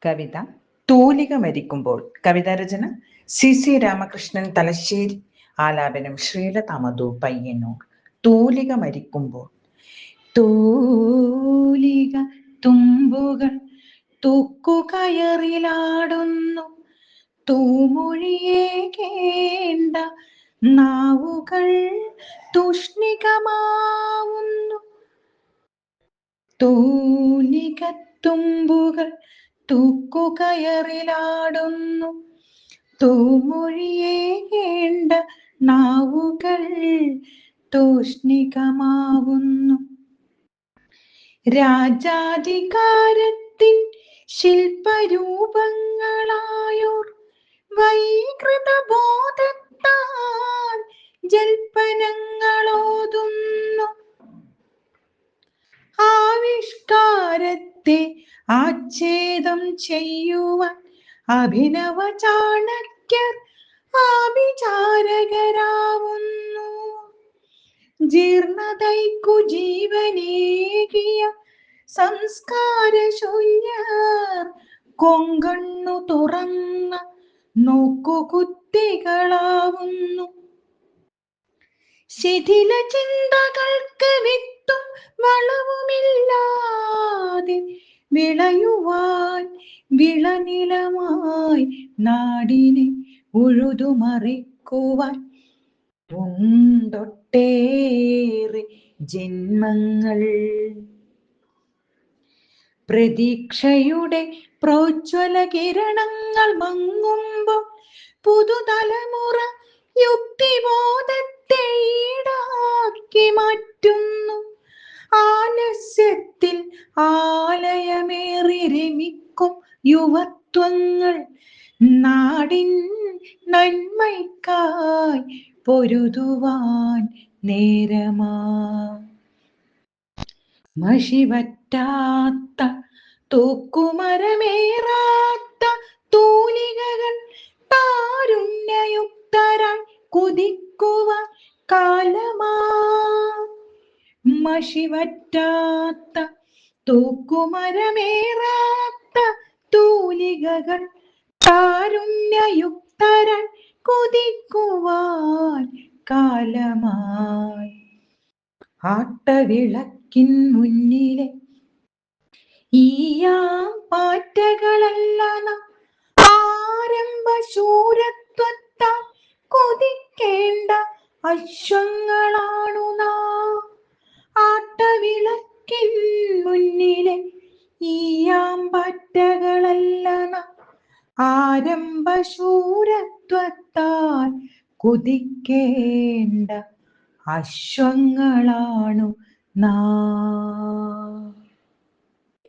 കവിത തൂലിക മരിക്കുമ്പോൾ. കവിതാരചന CC രാമകൃഷ്ണൻ തലശ്ശേരി. ആലാപനം ശ്രീലത മധു പയ്യന്നൂർ. തൂലിക മരിക്കുമ്പോൾ. തൂലിക തുമ്പുകൾ തൂക്കുകയറിലാടുന്നു, തൂമൊഴിയേ കേണ്ട നാവുകൾ തൂഷ്ണികമാവുന്നു. തൂലിക തുമ്പുകൾ തൂക്കുകയറിലാടുന്നു, തൂമൊഴിയേ കേണ്ട നാവുകൾ തൂഷ്ണികമാവുന്നു. രാജാധികാരത്തിൻ ശില്പരൂപങ്ങളായോർ വൈകൃത ബോധത്താൽ ജൽപ്പനങ്ങളോതുന്നു. ആവിഷ്കാരത്തെ ആച്ഛേദം ചെയ്യുവാൻ അഭിനവ ചാണക്യർ ആഭിചാരകരാവുന്നു. ജീർണതയ്ക്കു ജീവനേകിയ സംസ്കാരശൂന്യർ കൊങ്കണ്ണു തുറന്ന നോക്കുകുത്തികളാവുന്നു. ശിഥില ചിന്തകൾക്ക് വിത്തും വളവുമില്ലാതെ വിളയുവാൻ വിളനിലമായി നാടിനെ ഉഴുതുമറിക്കുവാൻ ഉണ്ടൊട്ടേറെ ജന്മങ്ങൾ. പ്രതീക്ഷയുടെ പ്രോജ്വല കിരണങ്ങൾ മങ്ങുമ്പോൾ പുതുതലമുറ യുക്തിബോധത്തെ ഈടാക്കി മാറ്റുന്നു. ആലസ്യത്തിൽ ആലയമേറി രമിക്കും യുവത്വങ്ങൾ നാടിൻ നന്മയ്ക്കായി പൊരുതുവാൻ നേരമാ. മഷിവറ്റാത്ത തൂക്കുമരമേറാത്ത തൂലികകൾ താരുണ്യയുക്തരായി കുതിക്കുവാൻ കാലമാ. മഷിവറ്റാത്ത തൂക്കുമരമേറാത്ത തൂലികകൾ താരുണ്യയുക്തരായി കുതിക്കുവാൻ കാലമായി. ആട്ടവിളക്കിൻ മുന്നിലെ ഈയാം പാറ്റകളല്ല നാം, ആരംഭ ശൂരത്വത്താൽ കൊതിക്കേണ്ട അശ്വങ്ങളാണു നാം. ആട്ടവിളക്കിൻ മുന്നിലെ ഈയാം പാറ്റകളല്ല നാം, ആരംഭ ശൂരത്വത്താൽ കൊതിക്കേണ്ട അശ്വങ്ങളാണു നാം.